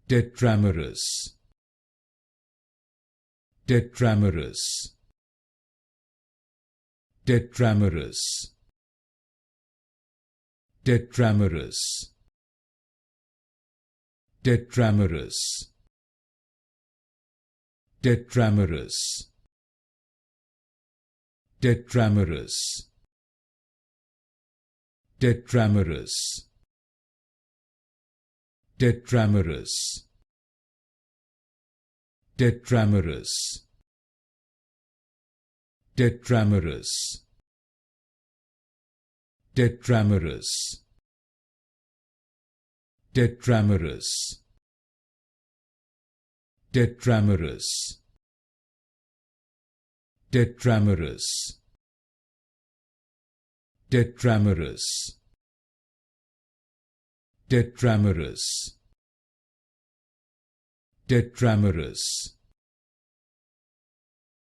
Tetramerous, Tetramerous, Tetramerous, Tetramerous, Tetramerous, Tetramerous, Tetramerous, Tetramerous, Tetramerous, Tetramerous, Tetramerous, Tetramerous, Tetramerous, Tetramerous, Tetramerous, Tetramerous, Tetramerous, Tetramerous,